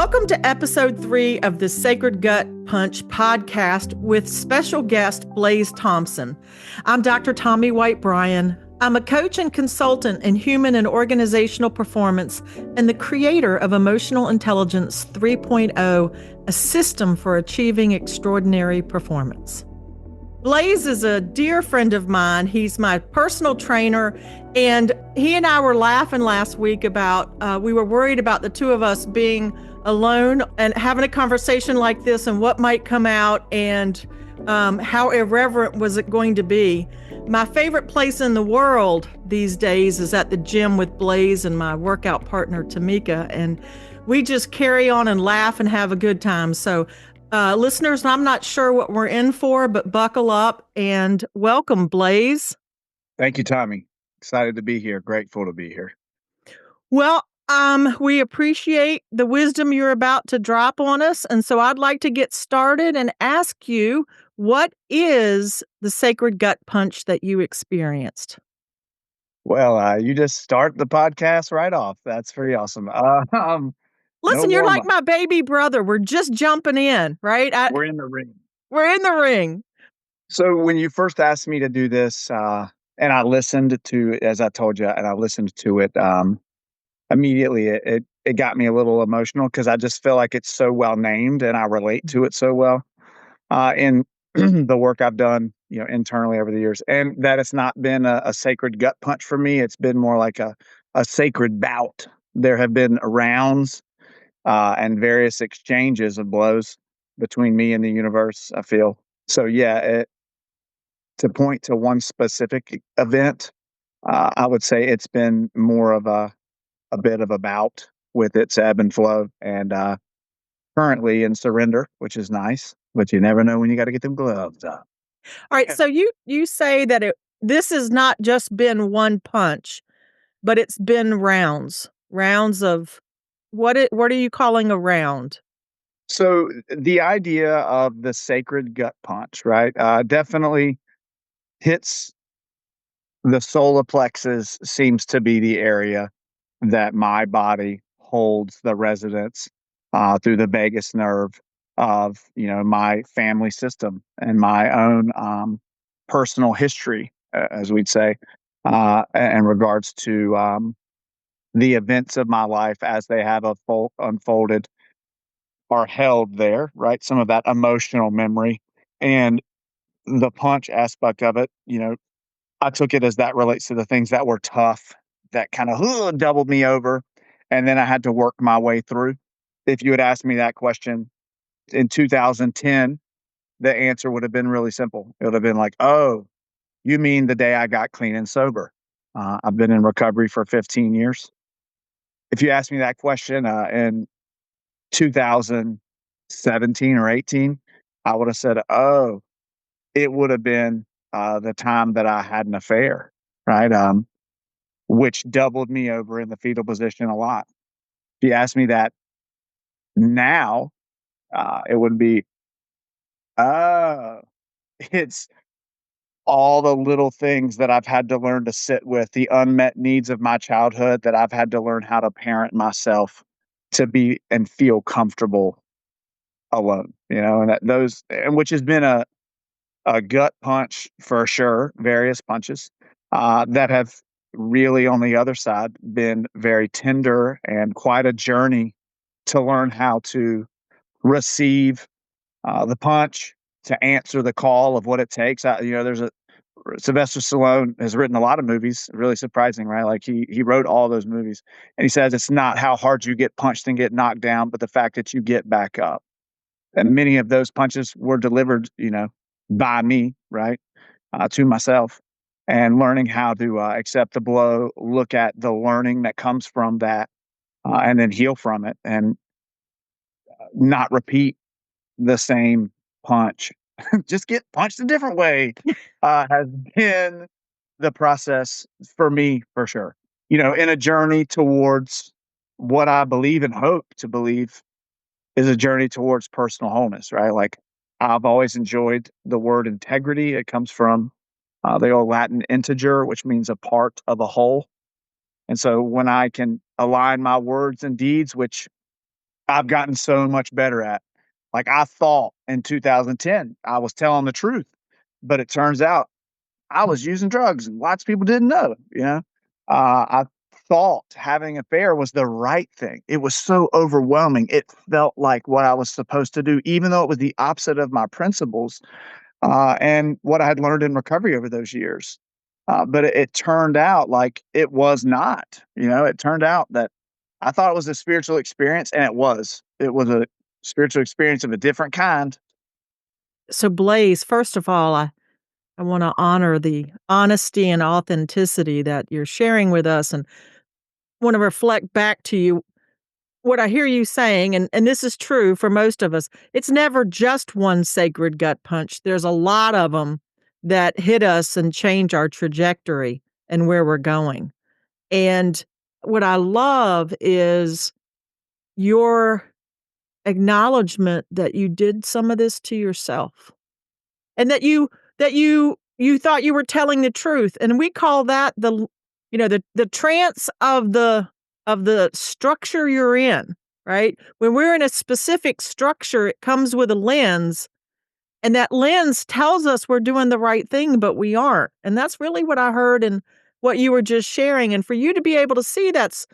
Welcome to episode 3 of the Sacred Gut Punch podcast with special guest Blaze Thompson. I'm Dr. Tomi White-Bryan. I'm a coach and consultant in human and organizational performance and the creator of Emotional Intelligence 3.0, a system for achieving extraordinary performance. Blaze is a dear friend of mine. He's my personal trainer, and he and I were laughing last week about, we were worried about the two of us being alone and having a conversation like this and what might come out and how irreverent was it going to be. My favorite place in the world these days is at the gym with Blaze and my workout partner, Tamika, and we just carry on and laugh and have a good time. So listeners, I'm not sure what we're in for, but buckle up and welcome, Blaze. Thank you, Tomi. Excited to be here. Grateful to be here. Well, we appreciate the wisdom you're about to drop on us. And so I'd like to get started and ask you, what is the sacred gut punch that you experienced? Well, you just start the podcast right off. That's pretty awesome. Listen, No you're like warm-up. my baby brother. We're just jumping in, right? We're in the ring. We're in the ring. So when you first asked me to do this, and I listened to, as I told you, and I listened to it, immediately it got me a little emotional because I just feel like it's so well named and I relate to it so well in the work I've done, internally over the years, and that it's not been a sacred gut punch for me. It's been more like a sacred bout. There have been rounds and various exchanges of blows between me and the universe, I feel. So yeah, to point to one specific event, I would say it's been more of a bit of a bout with its ebb and flow, and currently in surrender, which is nice, but you never know when you got to get them gloves up. All right. So you say that this has not just been one punch, but it's been rounds of what are you calling a round? So the idea of the sacred gut punch, right, definitely hits the solar plexus. Seems to be the area that my body holds the resonance through the vagus nerve of my family system and my own personal history, as we'd say, in regards to the events of my life as they have unfolded are held there, right? Some of that emotional memory and the punch aspect of it, I took it as that relates to the things that were tough, that kind of doubled me over. And then I had to work my way through. If you had asked me that question in 2010, the answer would have been really simple. It would have been like, oh, you mean the day I got clean and sober? I've been in recovery for 15 years. If you asked me that question in 2017 or 18, I would have said, oh, it would have been the time that I had an affair, right? Which doubled me over in the fetal position a lot. If you ask me that now, it would be, oh, it's all the little things that I've had to learn to sit with, the unmet needs of my childhood that I've had to learn how to parent myself to be and feel comfortable alone, and which has been a gut punch for sure, various punches that have really on the other side been very tender and quite a journey to learn how to receive the punch, to answer the call of what it takes. There's a Sylvester Stallone has written a lot of movies. Really surprising, right? Like he wrote all those movies, and he says it's not how hard you get punched and get knocked down, but the fact that you get back up. And many of those punches were delivered, by me, right, to myself, and learning how to accept the blow, look at the learning that comes from that, and then heal from it, and not repeat the same punch. Just get punched a different way has been the process for me, for sure. In a journey towards what I believe and hope to believe is a journey towards personal wholeness, right? Like I've always enjoyed the word integrity. It comes from the old Latin integer, which means a part of a whole. And so when I can align my words and deeds, which I've gotten so much better at. Like I thought in 2010, I was telling the truth, but it turns out I was using drugs and lots of people didn't know, you know? I thought having an affair was the right thing. It was so overwhelming. It felt like what I was supposed to do, even though it was the opposite of my principles and what I had learned in recovery over those years. But it turned out like it was not. You know, it turned out that I thought it was a spiritual experience, and it was. It was a spiritual experience of a different kind. So, Blaze, first of all, I want to honor the honesty and authenticity that you're sharing with us and want to reflect back to you what I hear you saying, and this is true for most of us. It's never just one sacred gut punch. There's a lot of them that hit us and change our trajectory and where we're going. And what I love is your acknowledgement that you did some of this to yourself and that you thought you were telling the truth. And we call that the trance of the structure you're in, right? When we're in a specific structure, it comes with a lens, and that lens tells us we're doing the right thing, but we aren't. And that's really what I heard in what you were just sharing. And for you to be able to see that's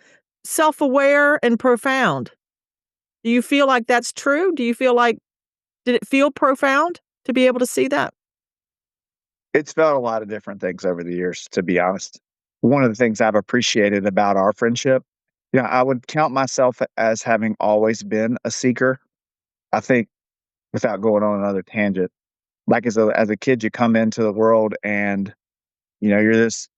self-aware and profound. Do you feel like that's true? Did it feel profound to be able to see that? It's felt a lot of different things over the years, to be honest. One of the things I've appreciated about our friendship, yeah, I would count myself as having always been a seeker. I think without going on another tangent, like as a kid, you come into the world and you're this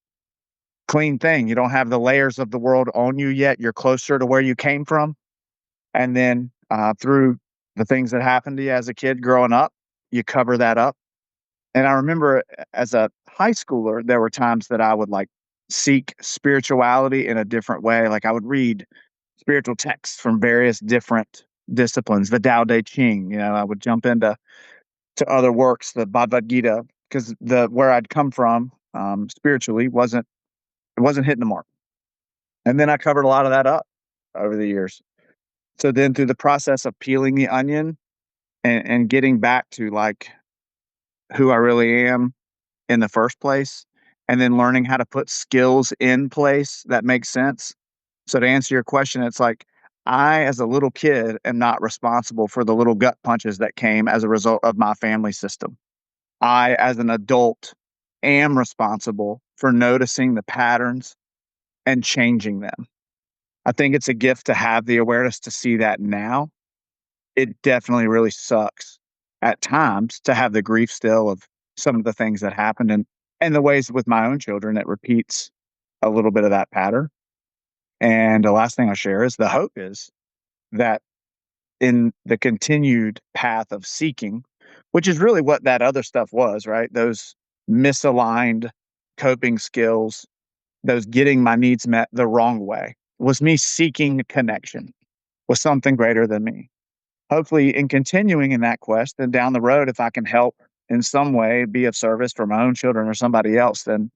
clean thing. You don't have the layers of the world on you yet. You're closer to where you came from. And then through the things that happened to you as a kid growing up, you cover that up. And I remember as a high schooler, there were times that I would like seek spirituality in a different way. Like I would read spiritual texts from various different disciplines, the Tao Te Ching. I would jump into other works, the Bhagavad Gita, because the where I'd come from spiritually wasn't hitting the mark. And then I covered a lot of that up over the years. So then through the process of peeling the onion and getting back to like who I really am in the first place, and then learning how to put skills in place that make sense. So to answer your question, it's like I, as a little kid, am not responsible for the little gut punches that came as a result of my family system. I, as an adult, am responsible for noticing the patterns and changing them. I think it's a gift to have the awareness to see that now. It definitely really sucks at times to have the grief still of some of the things that happened and the ways with my own children it repeats a little bit of that pattern. And the last thing I'll share is the hope is that in the continued path of seeking, which is really what that other stuff was, right? Those misaligned coping skills, those getting my needs met the wrong way, was me seeking connection with something greater than me. Hopefully, in continuing in that quest, then down the road, if I can help in some way, be of service for my own children or somebody else, then,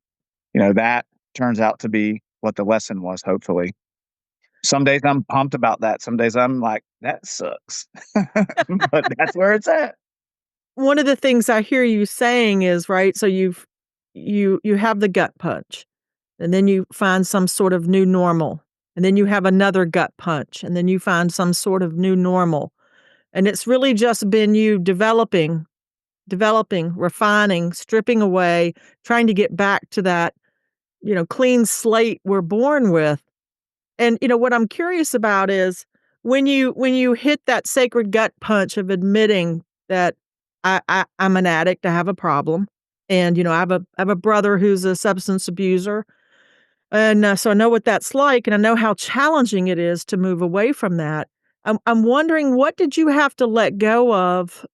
that turns out to be what the lesson was, hopefully. Some days I'm pumped about that. Some days I'm like, that sucks. But that's where it's at. One of the things I hear you saying is, right, so you have the gut punch, and then you find some sort of new normal, and then you have another gut punch, and then you find some sort of new normal. And it's really just been you developing, refining, stripping away, trying to get back to that, clean slate we're born with. And, what I'm curious about is when you hit that sacred gut punch of admitting that I'm an addict, I have a problem, and, I have a brother who's a substance abuser, and, so I know what that's like, and I know how challenging it is to move away from that. I'm wondering, what did you have to let go of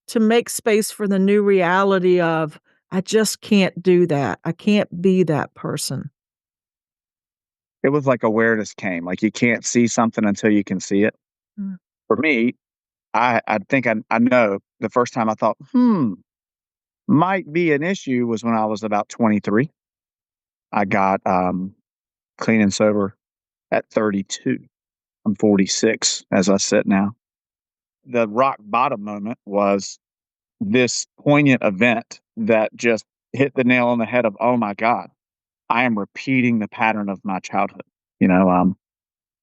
to make space for the new reality of, "I just can't do that. I can't be that person." It was like awareness came. Like you can't see something until you can see it. Mm. For me, I think I know the first time I thought, might be an issue was when I was about 23. I got clean and sober at 32. I'm 46 as I sit now. The rock bottom moment was this poignant event that just hit the nail on the head of, oh my God, I am repeating the pattern of my childhood. You know,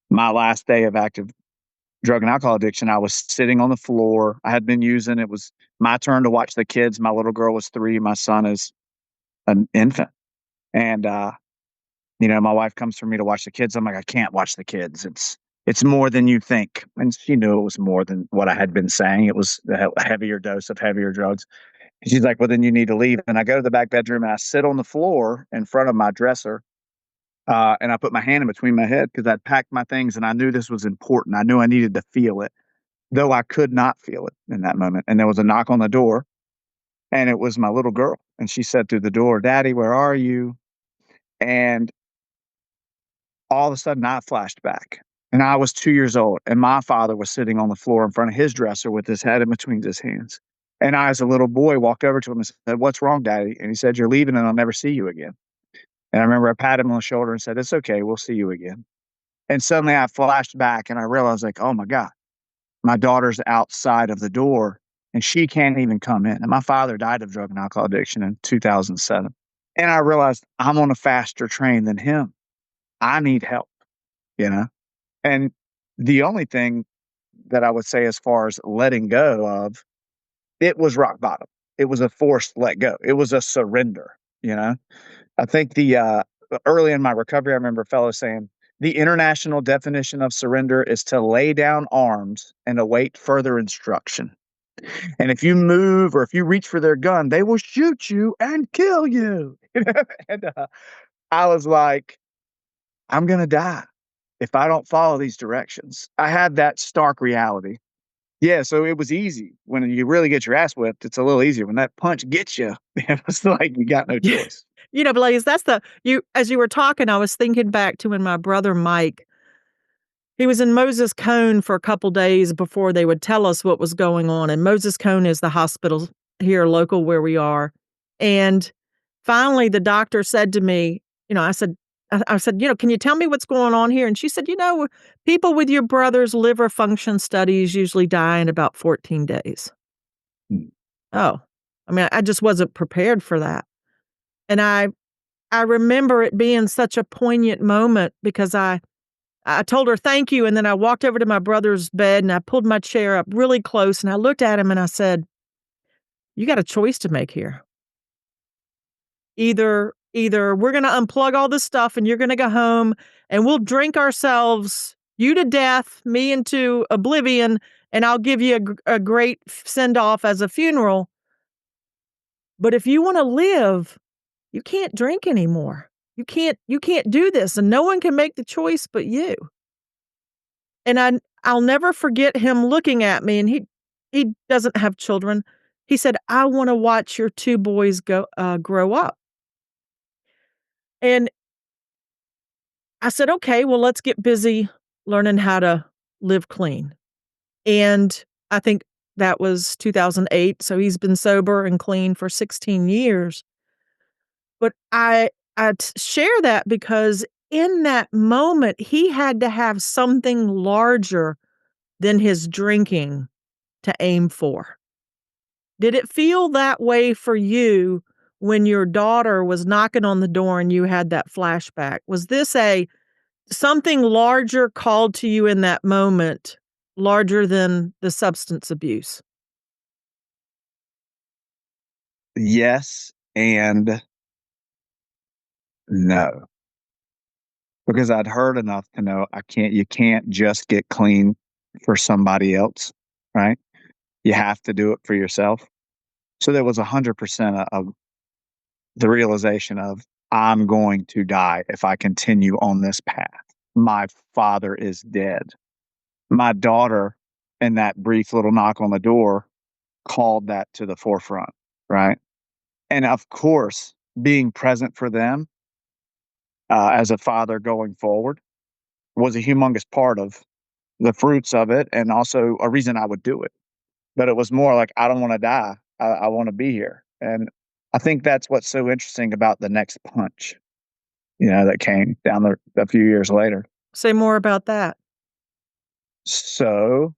my last day of active drug and alcohol addiction, I was sitting on the floor. I had been using, it was my turn to watch the kids. My little girl was 3. My son is an infant. And, my wife comes for me to watch the kids. I'm like, I can't watch the kids. It's more than you think. And she knew it was more than what I had been saying. It was a heavier dose of heavier drugs. And she's like, well, then you need to leave. And I go to the back bedroom and I sit on the floor in front of my dresser. And I put my hand in between my head because I'd packed my things and I knew this was important. I knew I needed to feel it, though I could not feel it in that moment. And there was a knock on the door and it was my little girl. And she said through the door, Daddy, where are you? And all of a sudden I flashed back and I was 2 years old and my father was sitting on the floor in front of his dresser with his head in between his hands. And I, as a little boy, walked over to him and said, what's wrong, Daddy? And he said, you're leaving and I'll never see you again. And I remember I patted him on the shoulder and said, it's okay. We'll see you again. And suddenly I flashed back and I realized, like, oh my God, my daughter's outside of the door and she can't even come in. And my father died of drug and alcohol addiction in 2007. And I realized I'm on a faster train than him. I need help, you know? And the only thing that I would say as far as letting go of, it was rock bottom. It was a forced let go. It was a surrender, you know? I think early in my recovery, I remember a fellow saying, the international definition of surrender is to lay down arms and await further instruction. And if you move or if you reach for their gun, they will shoot you and kill you. And I was like, I'm going to die if I don't follow these directions. I had that stark reality. Yeah, so it was easy. When you really get your ass whipped, it's a little easier. When that punch gets you, it's like you got no Yeah. choice. Blaze, as you were talking, I was thinking back to when my brother Mike, he was in Moses Cone for a couple days before they would tell us what was going on. And Moses Cone is the hospital here local where we are. And finally, the doctor said to me, I said, can you tell me what's going on here? And she said, people with your brother's liver function studies usually die in about 14 days. Mm. Oh, I just wasn't prepared for that. And I remember it being such a poignant moment because I told her thank you, and then I walked over to my brother's bed and I pulled my chair up really close and I looked at him and I said, "You got a choice to make here. Either we're gonna unplug all this stuff and you're gonna go home and we'll drink ourselves, you to death, me into oblivion, and I'll give you a great send off as a funeral. But if you want to live, you can't drink anymore. You can't do this, and no one can make the choice but you." And I'll never forget him looking at me, and he doesn't have children. He said, "I wanna watch your 2 boys grow up." And I said, "Okay, well, let's get busy learning how to live clean." And I think that was 2008, so he's been sober and clean for 16 years. But I share that because in that moment, he had to have something larger than his drinking to aim for. Did it feel that way for you when your daughter was knocking on the door and you had that flashback? Was this a something larger called to you in that moment, larger than the substance abuse? Yes and no, because I'd heard enough to know you can't just get clean for somebody else, right? You have to do it for yourself. So there was 100% of the realization of I'm going to die if I continue on this path. My father is dead. My daughter, in that brief little knock on the door, called that to the forefront, right? And of course, being present for them as a father going forward was a humongous part of the fruits of it and also a reason I would do it. But it was more like, I don't want to die. I want to be here. And I think that's what's so interesting about the next punch, that came down a few years later. Say more about that. So,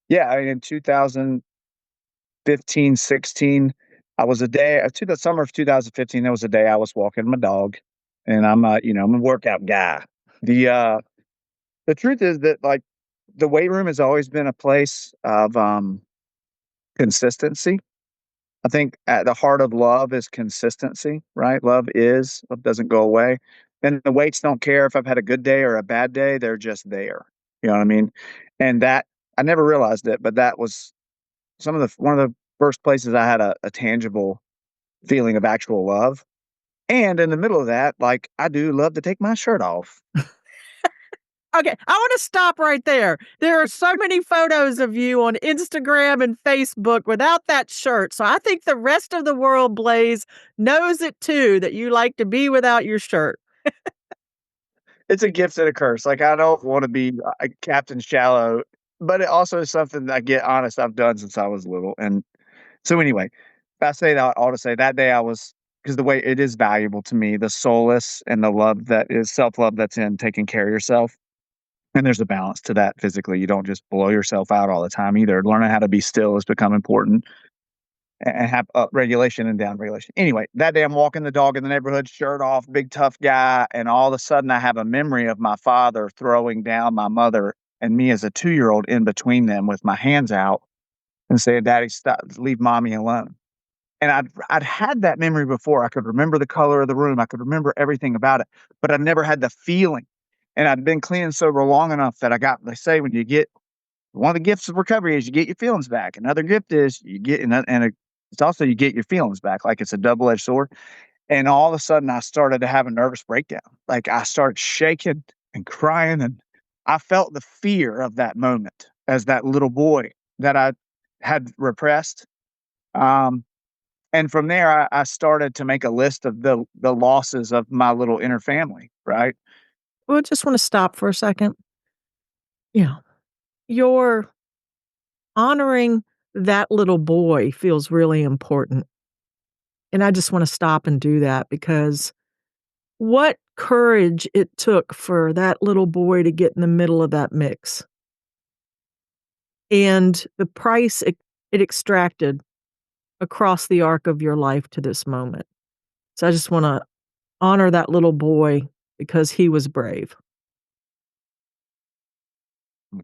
yeah, in 2015, 16, I was a day to the summer of 2015, there was a day I was walking my dog, and I'm a workout guy. The, uh the truth is that, like, the weight room has always been a place of, consistency. I think at the heart of love is consistency, right? Love doesn't go away. And the weights don't care if I've had a good day or a bad day, they're just there. You know what I mean? And that I never realized it, but that was one of the first places I had a tangible feeling of actual love. And in the middle of that, like, I do love to take my shirt off. Okay, I want to stop right there. There are so many photos of you on Instagram and Facebook without that shirt. So I think the rest of the world, Blaze, knows it too that you like to be without your shirt. It's a gift and a curse. Like, I don't want to be Captain Shallow, but it also is something that I get honest I've done since I was little. And so anyway, I say that all to say that day I was because the way it is valuable to me, the solace and the love that is self love that's in taking care of yourself. And there's a balance to that physically. You don't just blow yourself out all the time either. Learning how to be still has become important and have up regulation and down regulation. Anyway, that day I'm walking the dog in the neighborhood, shirt off, big tough guy, and all of a sudden I have a memory of my father throwing down my mother and me as a 2-year-old in between them with my hands out and saying, "Daddy, stop, leave mommy alone." And I'd had that memory before. I could remember the color of the room. I could remember everything about it, but I'd never had the feeling. And I'd been clean and sober long enough that they say when you get one of the gifts of recovery is you get your feelings back. Another gift is you get, it's also you get your feelings back. Like it's a double edged sword. And all of a sudden, I started to have a nervous breakdown. Like I started shaking and crying, and I felt the fear of that moment as that little boy that I had repressed. Um, and from there, I started to make a list of the losses of my little inner family, right? Well, just want to stop for a second. Yeah. Your honoring that little boy feels really important. And I just want to stop and do that because what courage it took for that little boy to get in the middle of that mix and the price it extracted across the arc of your life to this moment. So I just want to honor that little boy because he was brave.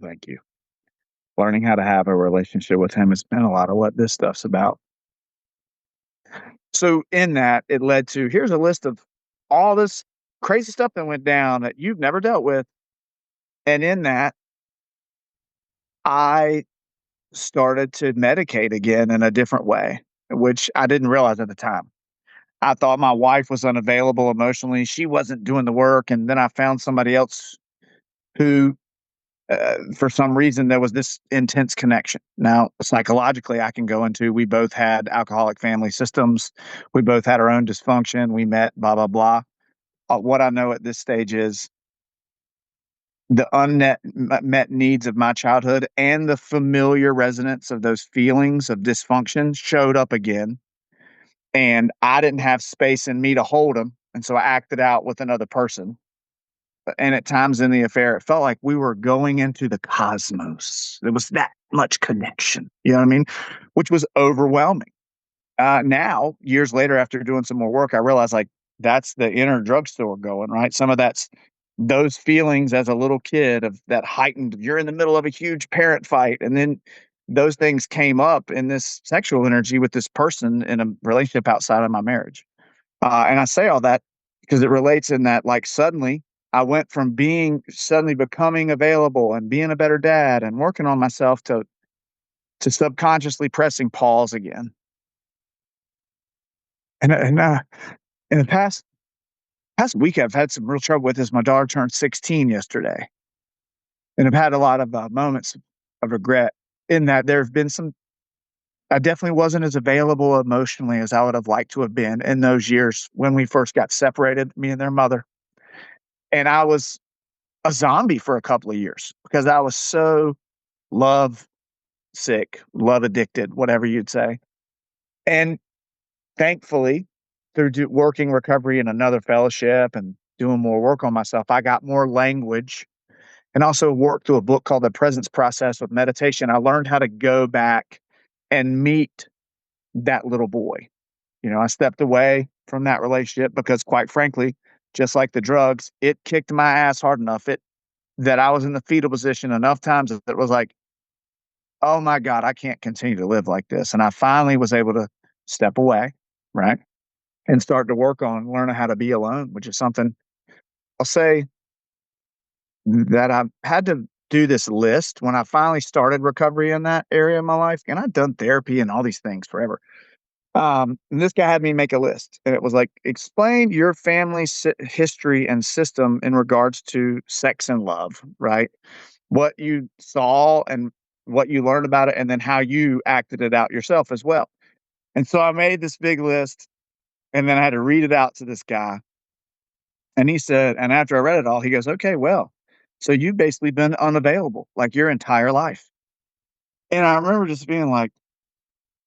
Thank you. Learning how to have a relationship with him has been a lot of what this stuff's about. So in that, it led to here's a list of all this crazy stuff that went down that you've never dealt with. And in that, I started to medicate again in a different way, which I didn't realize at the time. I thought my wife was unavailable emotionally. She wasn't doing the work. And then I found somebody else who, for some reason, there was this intense connection. Now, psychologically, I can go into we both had alcoholic family systems. We both had our own dysfunction. We met, blah, blah, blah. What I know at this stage is the met needs of my childhood and the familiar resonance of those feelings of dysfunction showed up again. And I didn't have space in me to hold them. And so I acted out with another person. And at times in the affair, it felt like we were going into the cosmos. There was that much connection. You know what I mean? Which was overwhelming. Now, years later, after doing some more work, I realized like that's the inner drugstore going, right? Some of that's those feelings as a little kid of that heightened, you're in the middle of a huge parent fight. And then those things came up in this sexual energy with this person in a relationship outside of my marriage. And I say all that because it relates in that, like, suddenly I went from being suddenly becoming available and being a better dad and working on myself to subconsciously pressing pause again. And in the past week, I've had some real trouble with this. My daughter turned 16 yesterday, and I've had a lot of moments of regret in that there have been some. I definitely wasn't as available emotionally as I would have liked to have been in those years when we first got separated, me and their mother. And I was a zombie for a couple of years because I was so love sick, love addicted, whatever you'd say. And thankfully, through working recovery in another fellowship and doing more work on myself, I got more language and also worked through a book called The Presence Process with meditation. I learned how to go back and meet that little boy. I stepped away from that relationship because, quite frankly, just like the drugs, it kicked my ass hard enough that I was in the fetal position enough times that it was like, oh my God, I can't continue to live like this. And I finally was able to step away, right? And start to work on learning how to be alone, which is something I'll say that I've had to do this list when I finally started recovery in that area of my life. And I've done therapy and all these things forever. And this guy had me make a list, and it was like, explain your family history and system in regards to sex and love, right? What you saw and what you learned about it, and then how you acted it out yourself as well. And so I made this big list, and then I had to read it out to this guy. And he said, and after I read it all, he goes, okay, well, so you've basically been unavailable like your entire life. And I remember just being like,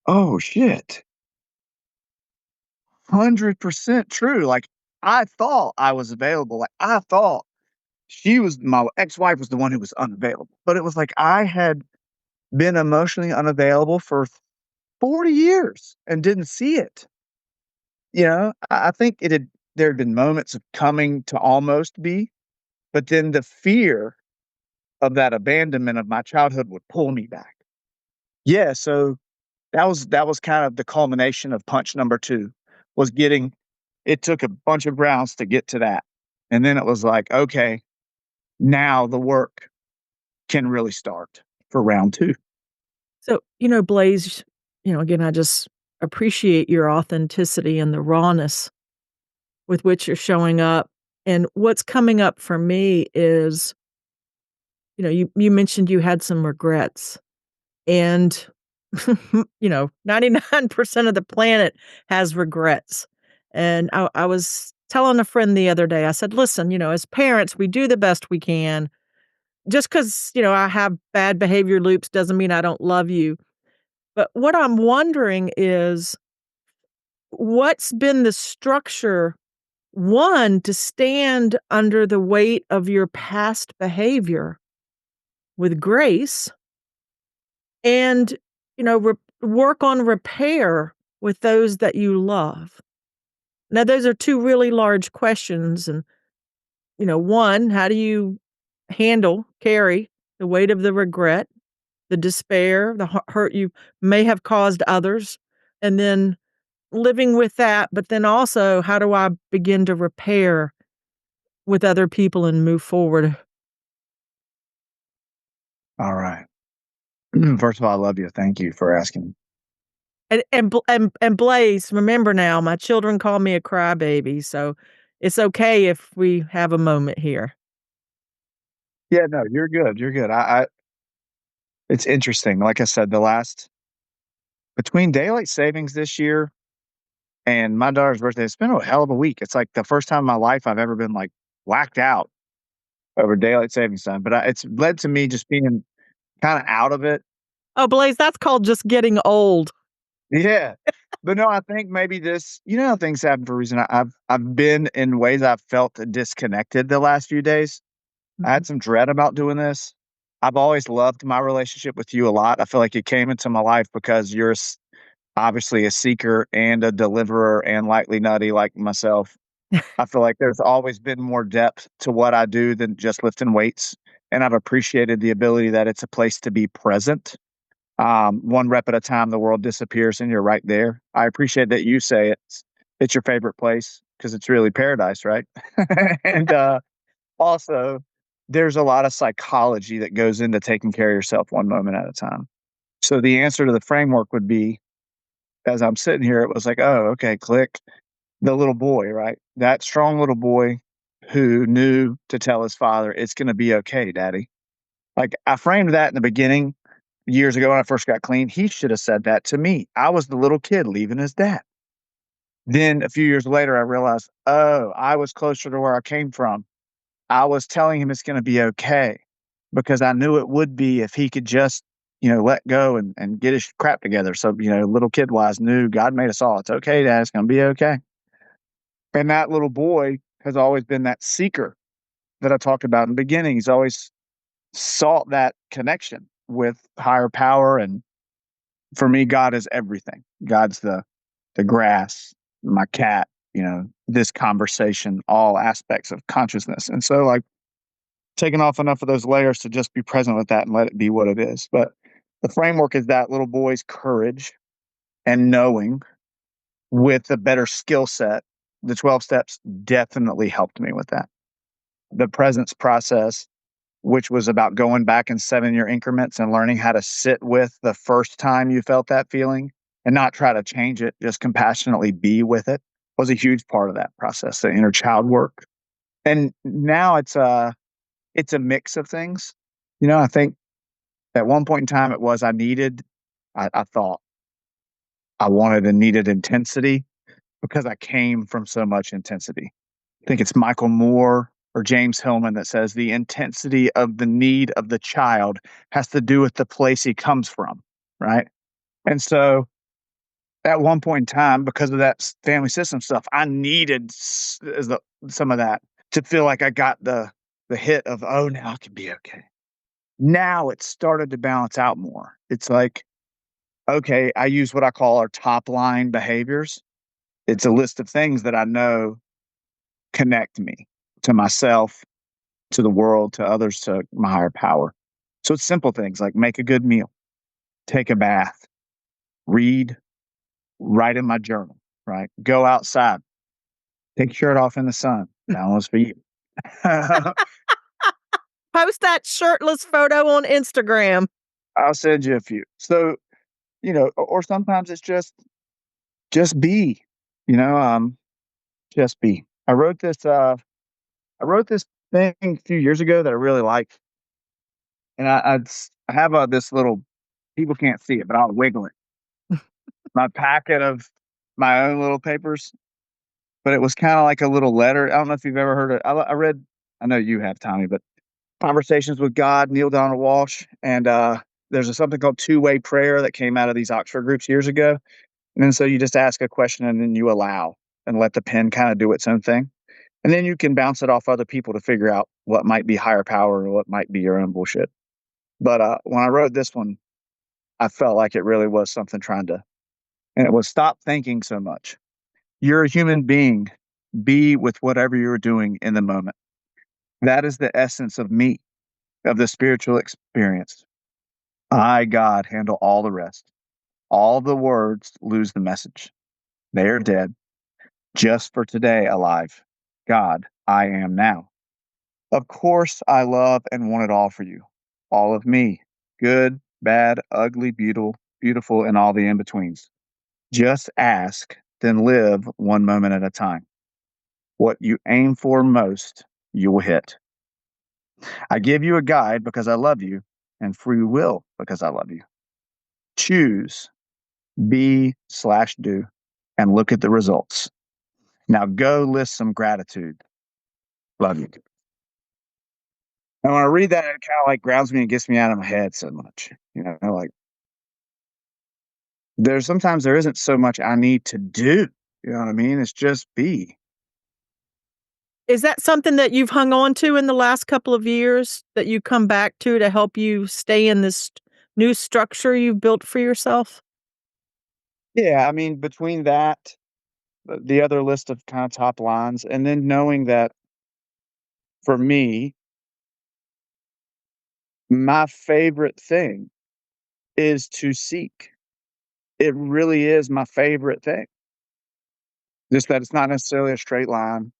oh shit, 100% true. Like, I thought I was available. Like, I thought my ex-wife was the one who was unavailable. But it was like I had been emotionally unavailable for 40 years and didn't see it. I think there had been moments of coming to almost be, but then the fear of that abandonment of my childhood would pull me back. Yeah, so that was kind of the culmination of punch number 2, was getting it took a bunch of rounds to get to that. And then it was like, okay, now the work can really start for round 2. So, Blaze, again, I just appreciate your authenticity and the rawness with which you're showing up. And what's coming up for me is, you mentioned you had some regrets, and 99% of the planet has regrets. And I was telling a friend the other day, I said, listen, as parents, we do the best we can. Just because, I have bad behavior loops doesn't mean I don't love you. But what I'm wondering is, what's been the structure, one, to stand under the weight of your past behavior with grace and, work on repair with those that you love? Now, those are two really large questions. And, one, how do you carry the weight of the regret, the despair, the hurt you may have caused others, and then living with that, but then also, how do I begin to repair with other people and move forward? All right. First of all, I love you. Thank you for asking. And Blaze, remember now, my children call me a crybaby, so it's okay if we have a moment here. Yeah, no, you're good. You're good. It's interesting. Like I said, between daylight savings this year and my daughter's birthday, it's been a hell of a week. It's like the first time in my life I've ever been like whacked out over daylight savings time. But it's led to me just being kind of out of it. Oh, Blaze, that's called just getting old. Yeah. But no, I think maybe how things happen for a reason. I've been in ways I've felt disconnected the last few days. I Mhm. had some dread about doing this. I've always loved my relationship with you a lot. I feel like you came into my life because you're obviously a seeker and a deliverer and lightly nutty like myself. I feel like there's always been more depth to what I do than just lifting weights. And I've appreciated the ability that it's a place to be present. One rep at a time, the world disappears and you're right there. I appreciate that you say it's your favorite place because it's really paradise, right? and also, there's a lot of psychology that goes into taking care of yourself one moment at a time. So the answer to the framework would be, as I'm sitting here, it was like, oh, okay, click. The little boy, right? That strong little boy who knew to tell his father, it's going to be okay, daddy. Like, I framed that in the beginning years ago when I first got clean. He should have said that to me. I was the little kid leaving his dad. Then a few years later, I realized, oh, I was closer to where I came from. I was telling him it's going to be okay because I knew it would be if he could just, let go and get his crap together. So, little kid wise, knew God made us all. It's okay, dad. It's going to be okay. And that little boy has always been that seeker that I talked about in the beginning. He's always sought that connection with higher power. And for me, God is everything. God's the grass, my cat, this conversation, all aspects of consciousness. And so, like, taking off enough of those layers to just be present with that and let it be what it is. But the framework is that little boy's courage and knowing with a better skill set. The 12 steps definitely helped me with that. The presence process, which was about going back in 7-year increments and learning how to sit with the first time you felt that feeling and not try to change it, just compassionately be with it, was a huge part of that process, the inner child work. And now it's a mix of things. I think at one point in time it was I thought I wanted and needed intensity because I came from so much intensity. I think it's Michael Moore or James Hillman that says the intensity of the need of the child has to do with the place he comes from, right? And so at one point in time, because of that family system stuff, I needed some of that to feel like I got the hit of, oh, now I can be okay. Now it's started to balance out more. It's like, okay, I use what I call our top line behaviors. It's a list of things that I know connect me to myself, to the world, to others, to my higher power. So it's simple things like make a good meal, take a bath, read, write in my journal, right? Go outside, take your shirt off in the sun. That one's for you. I'll Post that shirtless photo on Instagram. send you a few. So, or sometimes it's just be, you know, um, just be. I wrote this thing a few years ago that I really liked. And I have this little, people can't see it, but I'll wiggle it. My packet of my own little papers, but it was kind of like a little letter. I don't know if you've ever heard it. I read, I know you have, Tommy, but Conversations with God, Neil Donald Walsh. And there's something called two-way prayer that came out of these Oxford groups years ago. And then so you just ask a question and then you allow and let the pen kind of do its own thing. And then you can bounce it off other people to figure out what might be higher power or what might be your own bullshit. But when I wrote this one, I felt like it really was something and it was stop thinking so much. You're a human being. Be with whatever you're doing in the moment. That is the essence of me, of the spiritual experience. I, God, handle all the rest. All the words lose the message. They are dead. Just for today, alive. God, I am now. Of course, I love and want it all for you. All of me. Good, bad, ugly, beautiful, and all the in betweens. Just ask, then live one moment at a time. What you aim for most, you will hit. I give you a guide because I love you, and free will because I love you. Choose, be/do, and look at the results. Now go list some gratitude. Love you. And when I read that, it kind of like grounds me and gets me out of my head so much. Like sometimes there isn't so much I need to do. You know what I mean? It's just be. Is that something that you've hung on to in the last couple of years that you come back to help you stay in this new structure you've built for yourself? Yeah, I mean, between that, the other list of kind of top lines, and then knowing that for me, my favorite thing is to seek. It really is my favorite thing. Just that it's not necessarily a straight line.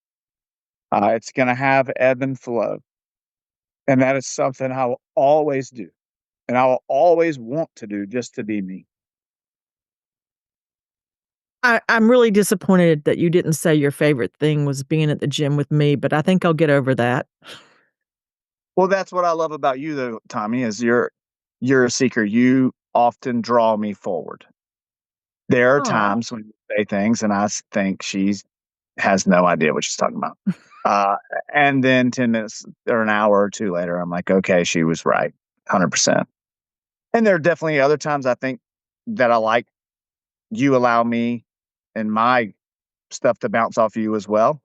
It's going to have ebb and flow. And that is something I will always do. And I will always want to do just to be me. I'm really disappointed that you didn't say your favorite thing was being at the gym with me, but I think I'll get over that. Well, that's what I love about you though, Tommy, is you're a seeker. You often draw me forward. There are Aw. times when you say things and think she's has no idea what she's talking about. Uh, and then 10 minutes or an hour or two later, I'm like, okay, she was right, 100%. And there are definitely other times I think that I like you allow me and my stuff to bounce off of you as well.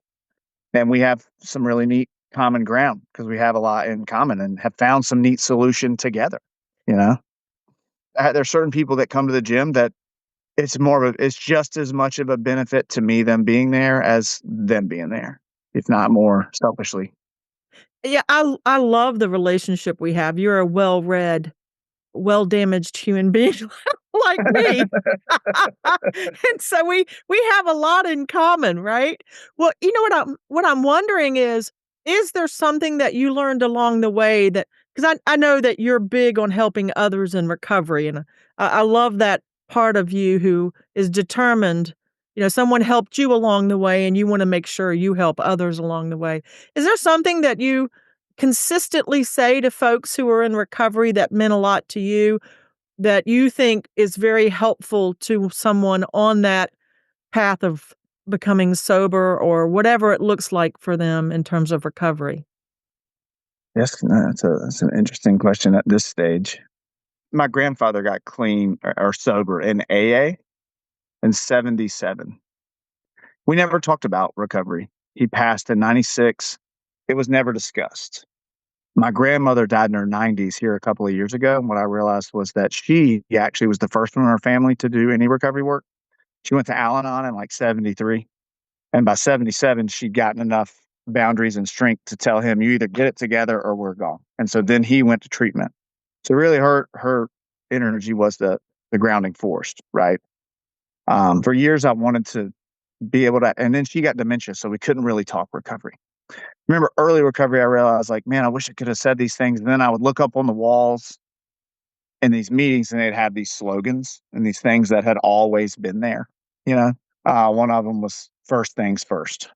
And we have some really neat common ground because we have a lot in common and have found some neat solution together. You know, there's certain people that come to the gym that it's just as much of a benefit to me them being there as them being there, if not more selfishly. Yeah, I love the relationship we have. You're a well-read, well-damaged human being like me. And so we have a lot in common, right? Well, you know what I'm wondering is there something that you learned along the way that, because I know that you're big on helping others in recovery, and I love that part of you who is determined. You know, someone helped you along the way, and you wanna make sure you help others along the way. Is there something that you consistently say to folks who are in recovery that meant a lot to you, that you think is very helpful to someone on that path of becoming sober or whatever it looks like for them in terms of recovery? Yes, no, that's an interesting question at this stage. My grandfather got clean or sober in AA in 77. We never talked about recovery. He passed in 96. It was never discussed. My grandmother died in her 90s here a couple of years ago. And what I realized was that she actually was the first one in her family to do any recovery work. She went to Al Anon in like 73. And by 77, she'd gotten enough boundaries and strength to tell him, you either get it together or we're gone. And so then he went to treatment. So really her energy was the grounding force, right? For years I wanted to be able to, and then she got dementia, so we couldn't really talk recovery. Remember early recovery, I realized like, man, I wish I could have said these things. And then I would look up on the walls in these meetings and they'd have these slogans and these things that had always been there, you know? One of them was first things first.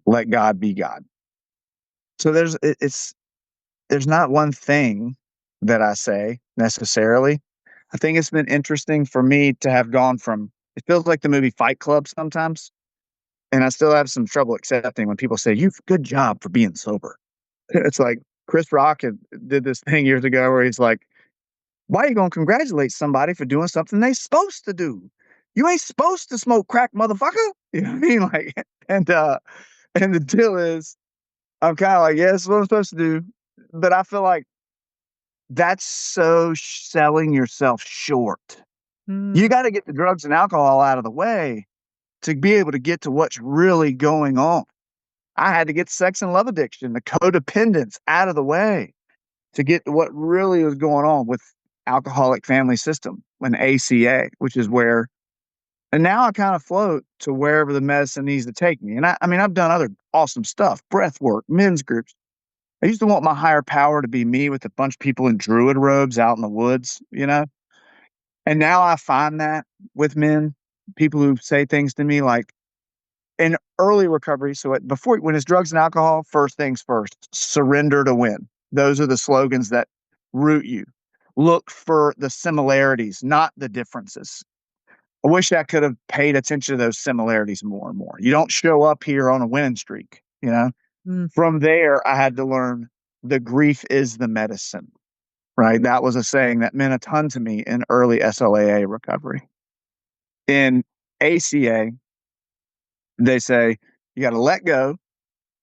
Let God be God. So there's not one thing that I say necessarily. I think it's been interesting for me to have gone from, it feels like the movie Fight Club sometimes. And I still have some trouble accepting when people say, "You've good job for being sober." It's like Chris Rock did this thing years ago where he's like, "Why are you gonna congratulate somebody for doing something they supposed to do? You ain't supposed to smoke crack, motherfucker." You know what I mean? Like, and and the deal is, I'm kind of like, yeah, this is what I'm supposed to do, but I feel like that's so selling yourself short. You Mm, got to get the drugs and alcohol out of the way to be able to get to what's really going on. I had to get sex and love addiction, the codependence out of the way to get to what really was going on with alcoholic family system and ACA, which is where, and now I kind of float to wherever the medicine needs to take me. And I mean, I've done other awesome stuff, breath work, men's groups. I used to want my higher power to be me with a bunch of people in druid robes out in the woods, you know? And now I find that with men, people who say things to me like, in early recovery, so before when it's drugs and alcohol, first things first, surrender to win. Those are the slogans that root you. Look for the similarities, not the differences. I wish I could have paid attention to those similarities more and more. You don't show up here on a winning streak, you know? mm, From there, I had to learn the grief is the medicine, right? That was a saying that meant a ton to me in early SLAA recovery. In ACA, they say you got to let go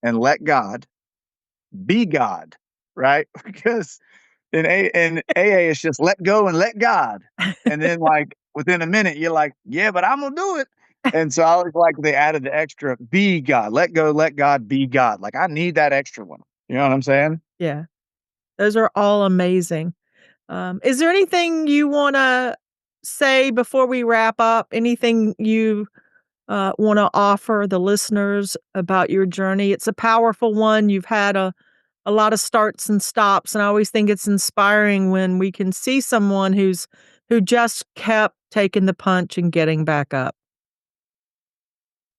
and let God be God, right? Because in AA, it's just let go and let God. And then, like, within a minute, you're like, yeah, but I'm going to do it. And so I was like, they added the extra be God, let go, let God be God. Like, I need that extra one. You know what I'm saying? yeah, those are all amazing. Is there anything you wanna say before we wrap up? Anything you, wanna offer the listeners about your journey? It's a powerful one. You've had a lot of starts and stops, and I always think it's inspiring when we can see someone who just kept taking the punch and getting back up.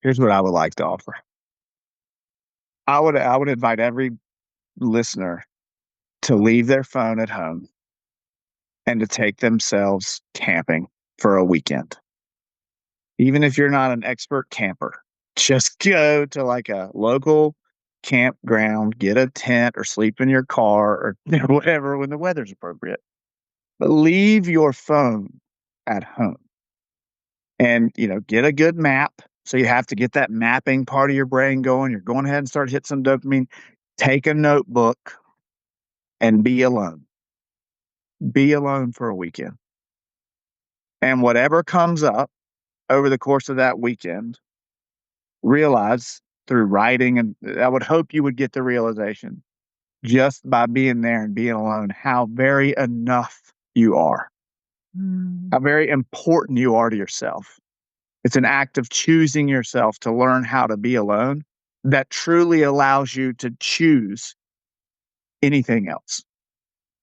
Here's what I would like to offer. I would invite every listener to leave their phone at home and to take themselves camping for a weekend. Even if you're not an expert camper, just go to like a local campground, get a tent or sleep in your car or whatever when the weather's appropriate. But leave your phone at home and, get a good map. So you have to get that mapping part of your brain going. You're going ahead and start hit some dopamine. take a notebook and be alone. Be alone for a weekend. And whatever comes up over the course of that weekend, realize through writing, and I would hope you would get the realization just by being there and being alone, how very enough you are, Mm. how very important you are to yourself. It's an act of choosing yourself to learn how to be alone that truly allows you to choose anything else.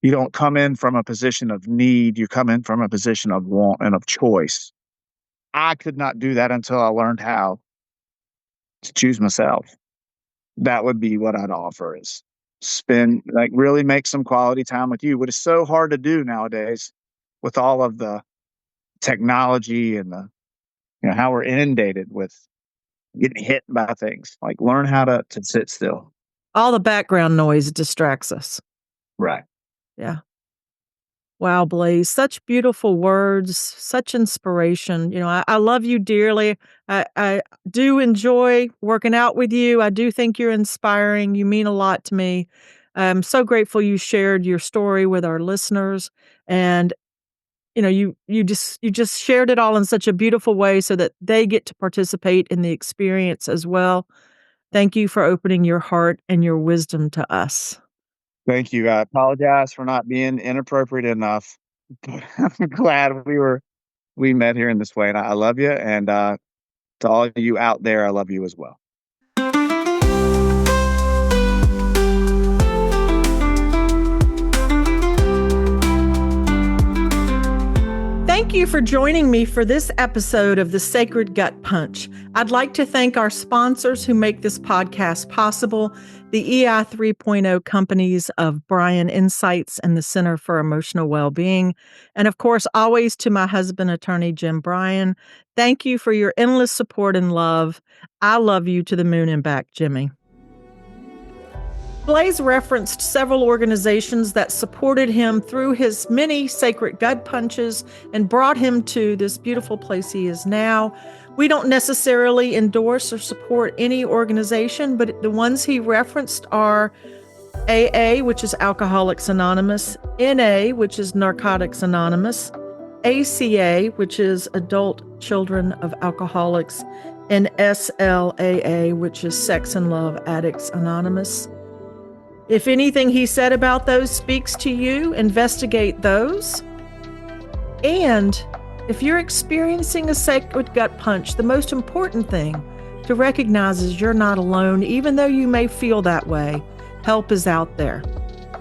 You don't come in from a position of need, you come in from a position of want and of choice. I could not do that until I learned how to choose myself. That would be what I'd offer is really make some quality time with you, what is so hard to do nowadays with all of the technology and how we're inundated with getting hit by things. Like learn how to sit still. All the background noise distracts us. Right. Yeah. Wow, Blaze, such beautiful words, such inspiration. I love you dearly. I do enjoy working out with you. I do think you're inspiring. You mean a lot to me. I'm so grateful you shared your story with our listeners. And you just shared it all in such a beautiful way so that they get to participate in the experience as well. Thank you for opening your heart and your wisdom to us. Thank you. I apologize for not being inappropriate enough. But I'm glad we met here in this way. And I love you. And to all of you out there, I love you as well. Thank you for joining me for this episode of The Sacred Gut Punch. I'd like to thank our sponsors who make this podcast possible, the EI 3.0 companies of Bryan Insights and the Center for Emotional Well-Being, and of course, always to my husband, attorney Jim Bryan. Thank you for your endless support and love. I love you to the moon and back, Jimmy. Blaze referenced several organizations that supported him through his many sacred gut punches and brought him to this beautiful place he is now. We don't necessarily endorse or support any organization, but the ones he referenced are AA, which is Alcoholics Anonymous, NA, which is Narcotics Anonymous, ACA, which is Adult Children of Alcoholics, and SLAA, which is Sex and Love Addicts Anonymous. If anything he said about those speaks to you, investigate those. And if you're experiencing a sacred gut punch, the most important thing to recognize is you're not alone, even though you may feel that way. Help is out there.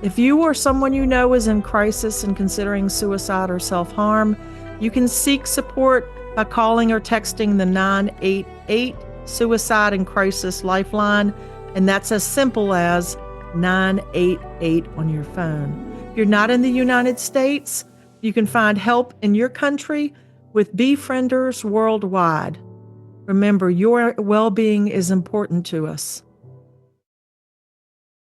If you or someone you know is in crisis and considering suicide or self-harm, you can seek support by calling or texting the 988 Suicide and Crisis Lifeline, and that's as simple as 988 on your phone. If you're not in the United States, you can find help in your country with Befrienders Worldwide. Remember, your well-being is important to us.